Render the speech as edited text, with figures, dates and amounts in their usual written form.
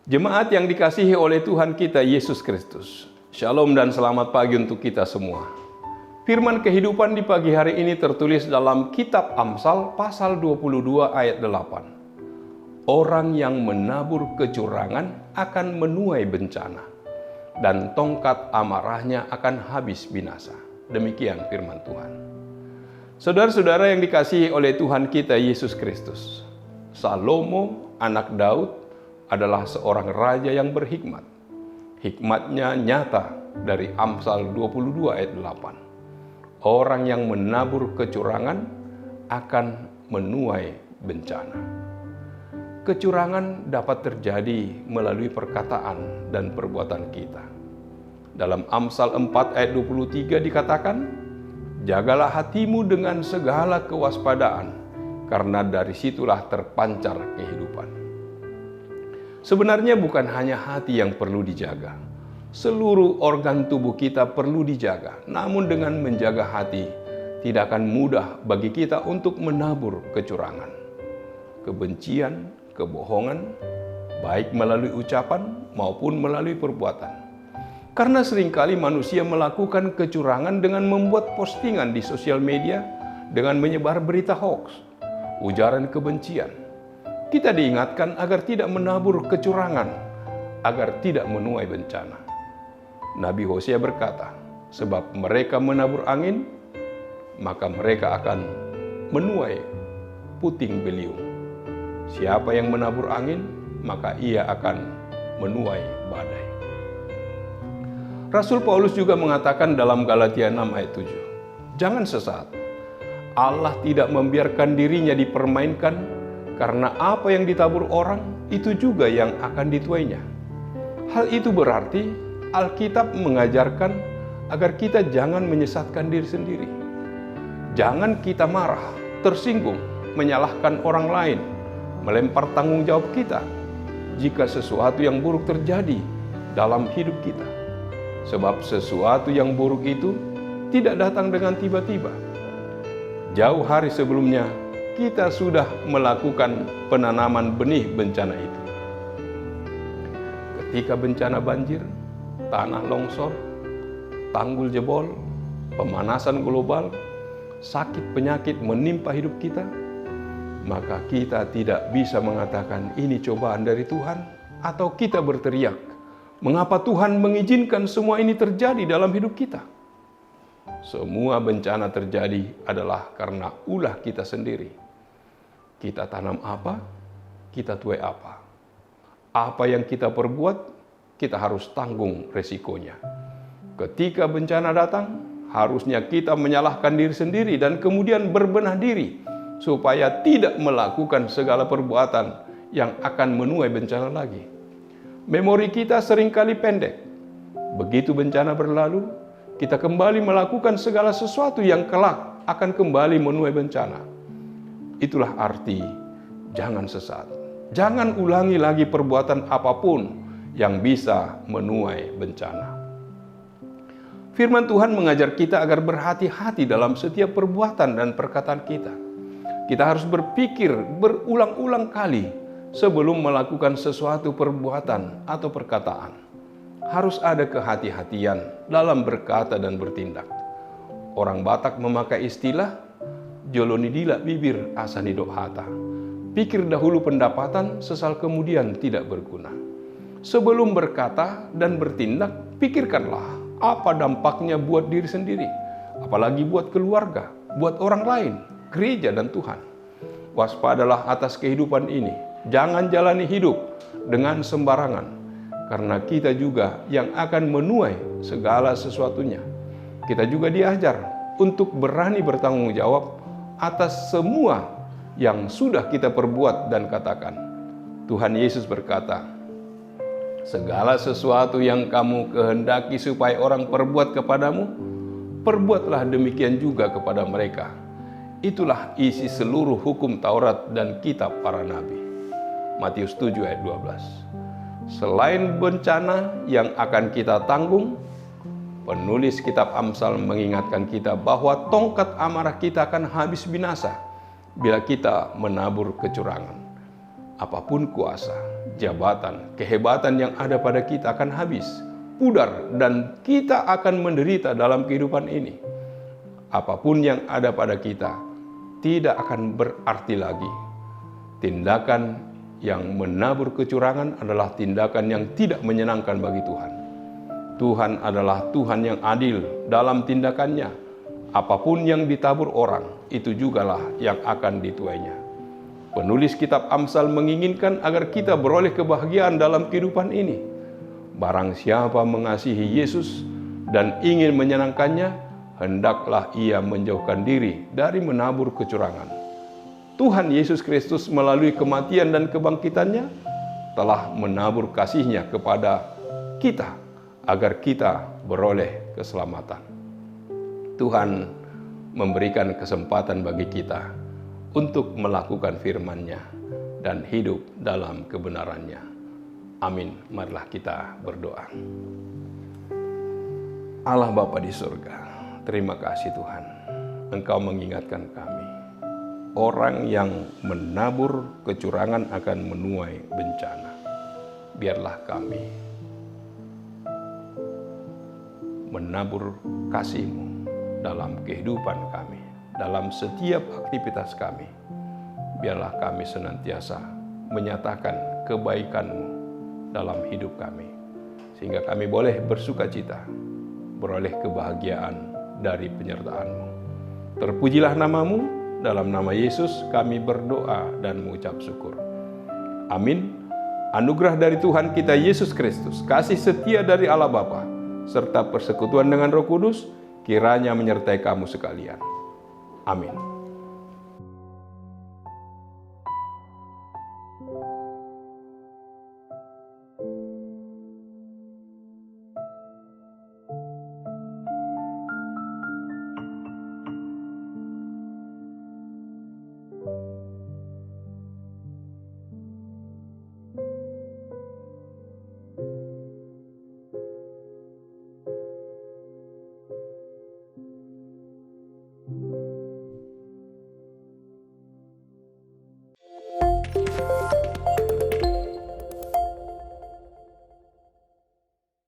Jemaat yang dikasihi oleh Tuhan kita Yesus Kristus, Shalom dan selamat pagi untuk kita semua. Firman kehidupan di pagi hari ini tertulis dalam kitab Amsal pasal 22 ayat 8. Orang yang menabur kecurangan akan menuai bencana, dan tongkat amarahnya akan habis binasa. Demikian firman Tuhan. Saudara-saudara yang dikasihi oleh Tuhan kita Yesus Kristus, Salomo, anak Daud, adalah seorang raja yang berhikmat. Hikmatnya nyata dari Amsal 22 ayat 8. Orang yang menabur kecurangan akan menuai bencana. Kecurangan dapat terjadi melalui perkataan dan perbuatan kita. Dalam Amsal 4 ayat 23 dikatakan, jagalah hatimu dengan segala kewaspadaan, karena dari situlah terpancar kehidupan. Sebenarnya bukan hanya hati yang perlu dijaga. Seluruh organ tubuh kita perlu dijaga. Namun dengan menjaga hati, tidak akan mudah bagi kita untuk menabur kecurangan, kebencian, kebohongan, baik melalui ucapan maupun melalui perbuatan. Karena seringkali manusia melakukan kecurangan dengan membuat postingan di sosial media, dengan menyebar berita hoax, ujaran kebencian. Kita diingatkan agar tidak menabur kecurangan, agar tidak menuai bencana. Nabi Hosea berkata, sebab mereka menabur angin, maka mereka akan menuai puting beliung. Siapa yang menabur angin, maka ia akan menuai badai. Rasul Paulus juga mengatakan dalam Galatia 6 ayat 7, jangan sesat, Allah tidak membiarkan dirinya dipermainkan, karena apa yang ditabur orang, itu juga yang akan dituainya. Hal itu berarti Alkitab mengajarkan agar kita jangan menyesatkan diri sendiri. Jangan kita marah, tersinggung, menyalahkan orang lain, melempar tanggung jawab kita jika sesuatu yang buruk terjadi dalam hidup kita. Sebab sesuatu yang buruk itu tidak datang dengan tiba-tiba. Jauh hari sebelumnya, kita sudah melakukan penanaman benih bencana itu. Ketika bencana banjir, tanah longsor, tanggul jebol, pemanasan global, sakit penyakit menimpa hidup kita, maka kita tidak bisa mengatakan ini cobaan dari Tuhan, atau kita berteriak, mengapa Tuhan mengizinkan semua ini terjadi dalam hidup kita? Semua bencana terjadi adalah karena ulah kita sendiri. Kita tanam apa, kita tuai apa. Apa yang kita perbuat, kita harus tanggung resikonya. Ketika bencana datang, harusnya kita menyalahkan diri sendiri dan kemudian berbenah diri supaya tidak melakukan segala perbuatan yang akan menuai bencana lagi. Memori kita seringkali pendek. Begitu bencana berlalu, kita kembali melakukan segala sesuatu yang kelak akan kembali menuai bencana. Itulah arti jangan sesat. Jangan ulangi lagi perbuatan apapun yang bisa menuai bencana. Firman Tuhan mengajar kita agar berhati-hati dalam setiap perbuatan dan perkataan kita. Kita harus berpikir berulang-ulang kali sebelum melakukan sesuatu perbuatan atau perkataan. Harus ada kehati-hatian dalam berkata dan bertindak. Orang Batak memakai istilah joloni dila bibir asani dok hata. Pikir dahulu pendapatan, sesal kemudian tidak berguna. Sebelum berkata dan bertindak, pikirkanlah apa dampaknya buat diri sendiri, apalagi buat keluarga, buat orang lain, gereja dan Tuhan. Waspadalah atas kehidupan ini. Jangan jalani hidup dengan sembarangan, karena kita juga yang akan menuai segala sesuatunya. Kita juga diajar untuk berani bertanggung jawab atas semua yang sudah kita perbuat dan katakan. Tuhan Yesus berkata, segala sesuatu yang kamu kehendaki supaya orang perbuat kepadamu, perbuatlah demikian juga kepada mereka. Itulah isi seluruh hukum Taurat dan kitab para nabi. Matius 7 ayat 12. Selain bencana yang akan kita tanggung, penulis kitab Amsal mengingatkan kita bahwa tongkat amarah kita akan habis binasa bila kita menabur kecurangan. Apapun kuasa, jabatan, kehebatan yang ada pada kita akan habis, pudar, dan kita akan menderita dalam kehidupan ini. Apapun yang ada pada kita tidak akan berarti lagi. Tindakan yang menabur kecurangan adalah tindakan yang tidak menyenangkan bagi Tuhan. Tuhan adalah Tuhan yang adil dalam tindakannya. Apapun yang ditabur orang, itu jugalah yang akan dituainya. Penulis kitab Amsal menginginkan agar kita beroleh kebahagiaan dalam kehidupan ini. Barang siapa mengasihi Yesus dan ingin menyenangkannya, hendaklah ia menjauhkan diri dari menabur kecurangan. Tuhan Yesus Kristus melalui kematian dan kebangkitannya telah menabur kasih-Nya kepada kita agar kita beroleh keselamatan. Tuhan memberikan kesempatan bagi kita untuk melakukan firman-Nya dan hidup dalam kebenaran-Nya. Amin. Marilah kita berdoa. Allah Bapa di surga, terima kasih Tuhan, Engkau mengingatkan kami. Orang yang menabur kecurangan akan menuai bencana. Biarlah kami menabur kasih-Mu dalam kehidupan kami, dalam setiap aktivitas kami. Biarlah kami senantiasa menyatakan kebaikan-Mu dalam hidup kami, sehingga kami boleh bersuka cita, beroleh kebahagiaan dari penyertaan-Mu. Terpujilah nama-Mu. Dalam nama Yesus kami berdoa dan mengucap syukur. Amin. Anugerah dari Tuhan kita Yesus Kristus, kasih setia dari Allah Bapa, serta persekutuan dengan Roh Kudus, kiranya menyertai kamu sekalian. Amin.